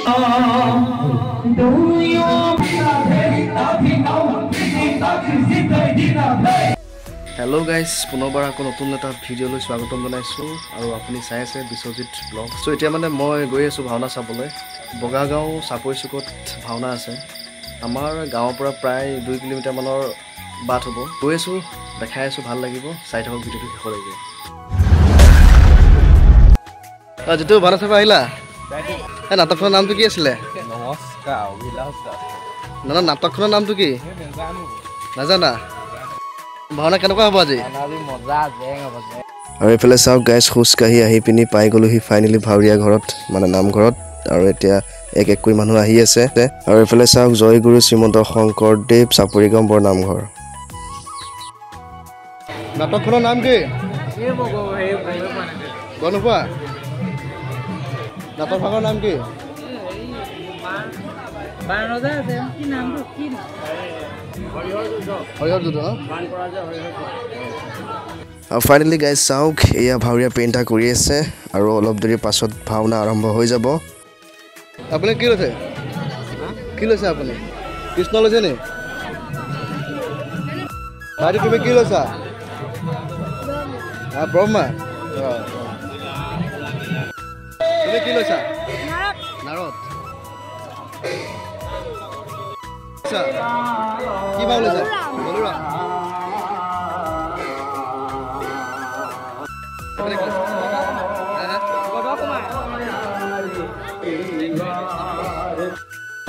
hello guys पुनर्बार आको नतुन एटा video লৈ স্বাগতম জনাইছো আৰু আপুনি চাই আছে বিশ্বজিৎ ব্লগ সো এতিয়া মানে মই গৈ আছো ভাওনা চাবলৈ বগাগাঁও চাপৰি চুকত ভাওনা আছে আমাৰ গাঁৱৰ পৰা প্ৰায় 2 কিলোমিটাৰ মানৰ বাট হ'ব গৈ আছো দেখাই আছো ভাল লাগিব চাই থাকক ভিডিওটো শেষলৈকে যেটো ভাওনা চাব আহিলা এই নাটকখনৰ নামটো কি আছিল নমস্কাৰ অভিলাষ দাস না নাটকখনৰ নামটো কি নাজানা ভাওনা কেনেকুৱা হ'ব আজি মজা জেং হ'ব আৰু এফালে চাওক গাইছ খুচকাহি আহি পিনি পাই গ'লোহি ফাইনেলি ভাউৰীয়া ঘৰত মানে নামঘৰত আৰু এতিয়া এক কৈ মানুহ আহি আছে আৰু এফালে চাওক জয়গুৰু শ্ৰীমন্ত শংকৰদেৱ চাপৰিগাঁও বৰ নামঘৰ নাটকখনৰ নাম কি গণপা নাটকখনৰ নাম কি ফাইনেলি গাইজ চাওক এয়া ভাউৰীয়া পেইণ্টাৰ কৰি আছে আৰু অলপ দেৰি পাছত ভাওনা আৰম্ভ হৈ যাব আপুনি কি লৈছে আপুনি কৃষ্ণ লৈছে নি ভাইটি তুমি কি লৈছা ব্ৰহ্মা তুমি কি লৈছা নাৰদ কি ভাও লৈছা বলুৰাম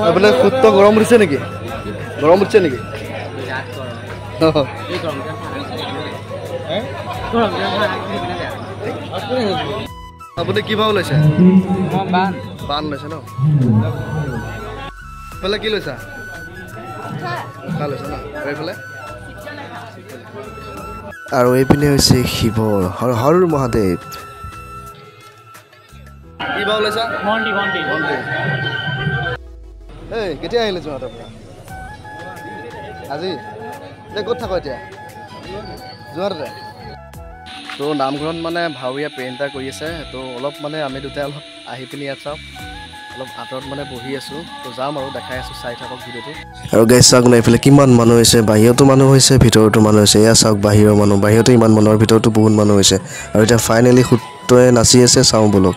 आपले खुद तो गरम उठिছে নেকি আপুনি কি ভাও লৈছে বান লৈছে ন পেলে কি লৈছা কা লৈছা ন এইফালে আৰু এইপিনে হৈছে শিৱ হৰ হৰ মহাদেৱ কি ভাও লৈছা মন্দি এই কেতিয়া আহিলে যোৱাতৰ পৰা আজি ক'ত থাকো এতিয়া যোৱাতে তো নামঘৰত মানে ভাউৰীয়া পেইণ্টাৰ কৰি আছে তো অলপ মানে আমি দুটাই অলপ আহি পিনি ইয়াত চাওক অলপ আঁতৰত মানে বহি আছো তো যাম আৰু দেখাই আছো চাই থাকক ভিডিঅ'টো আৰু গাইছ চাওক না এইফালে কিমান মানুহ হৈছে বাহিৰতো মানুহ হৈছে ভিতৰতো মানুহ হৈছে এয়া চাওক বাহিৰৰ মানুহ বাহিৰতো ইমান মানুহৰ ভিতৰতো বহুত মানুহ হৈছে আৰু এতিয়া ফাইনেলি সুত্ৰই নাচি আছে চাওঁ বলক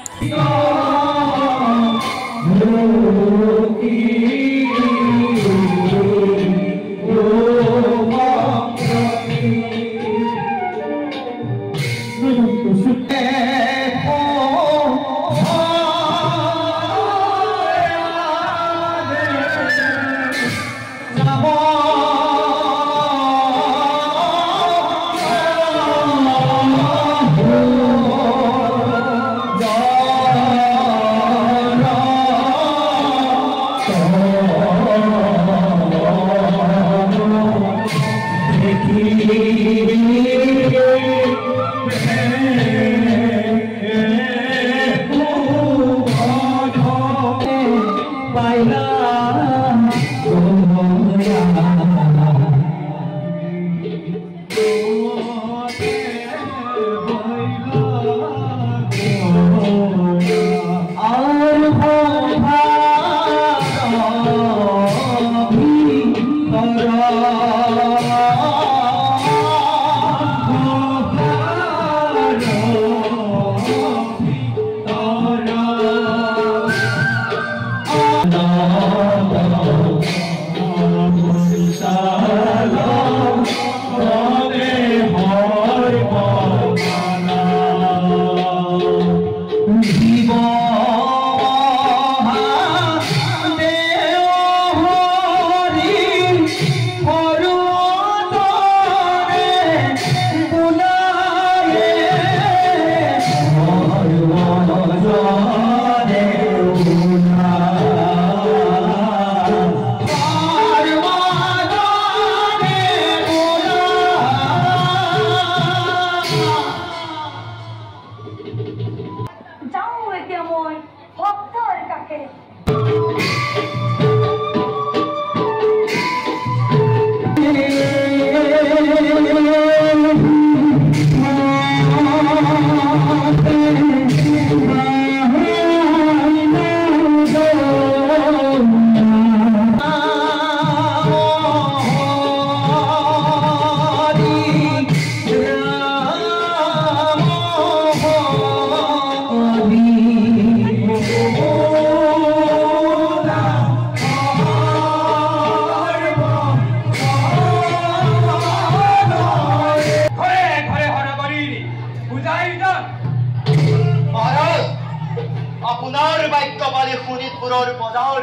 আপোনাৰ বাক্য পালি শোণিতপুৰৰ বজাৰ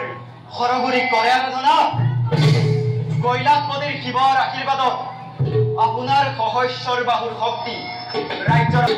সৰগুৰি কৰে আৰাধনা কৈলাসপতিৰ শিৱৰ আশীৰ্বাদত আপোনাৰ সহস্যৰ বাহুৰ শক্তি ৰাজ্যৰ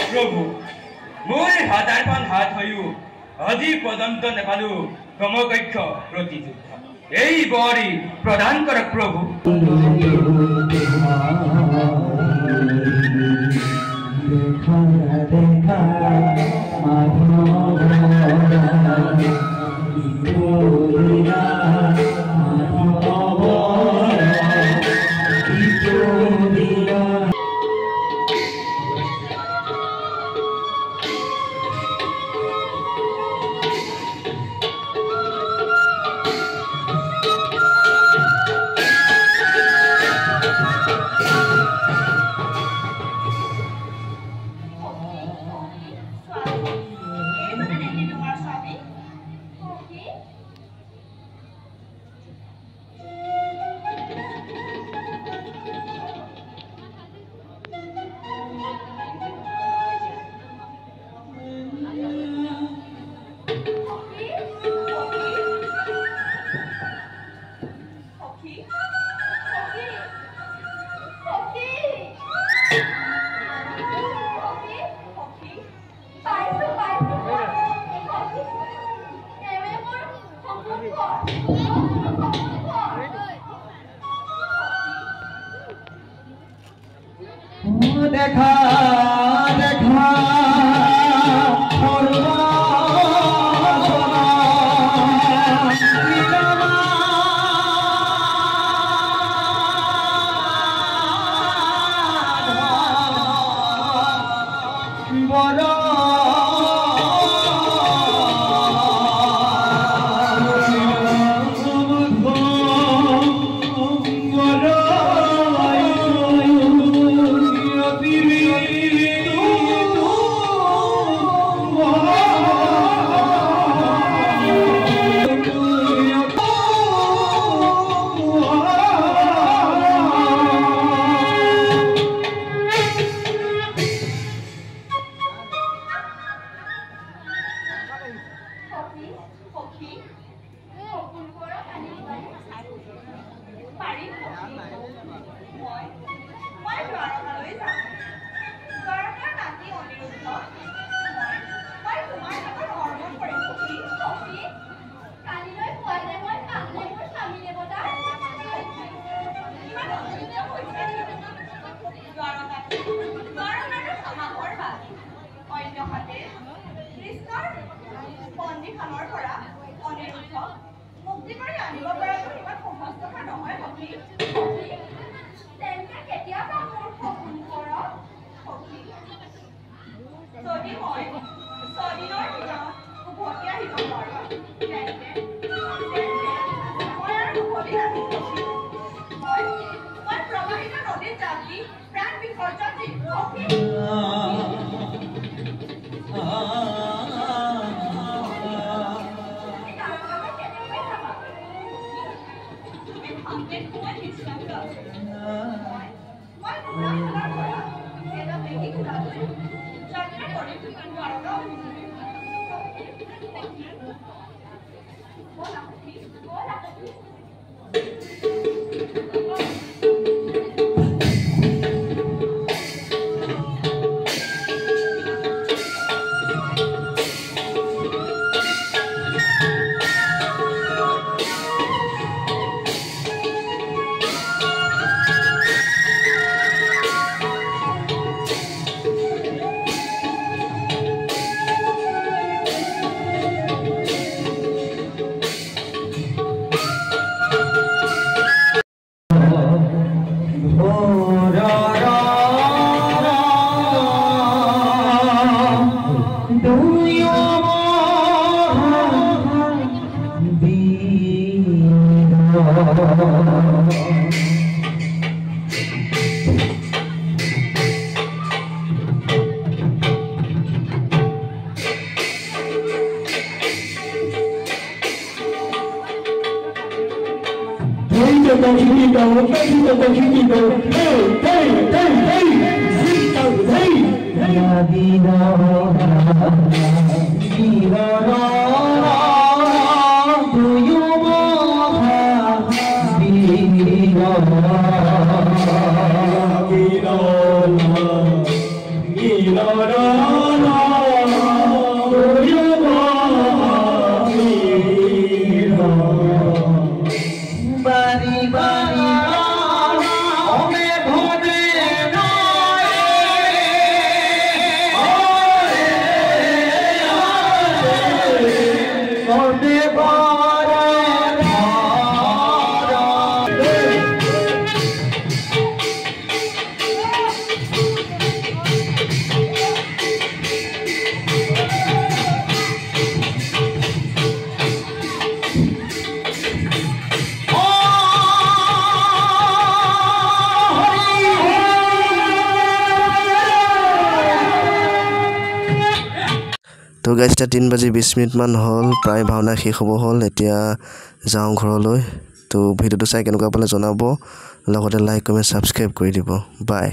প্ৰভু মই হাজাৰখন হাত হৈও আজি পৰ্যন্ত নেপালো সমকক্ষ প্ৰতিযোদ্ধা এই বৰি প্ৰদান কৰক প্ৰভু দেখা দেখা তো গাইজ এতিয়া 3:20 হ'ল প্ৰায় ভাওনা শেষ হ'ব হ'ল এতিয়া যাওঁ ঘৰলৈ তো ভিডিঅ'টো চাই কেনেকুৱা পালে জনাব লগতে লাইক কমেণ্ট ছাবস্ক্ৰাইব কৰি দিব বাই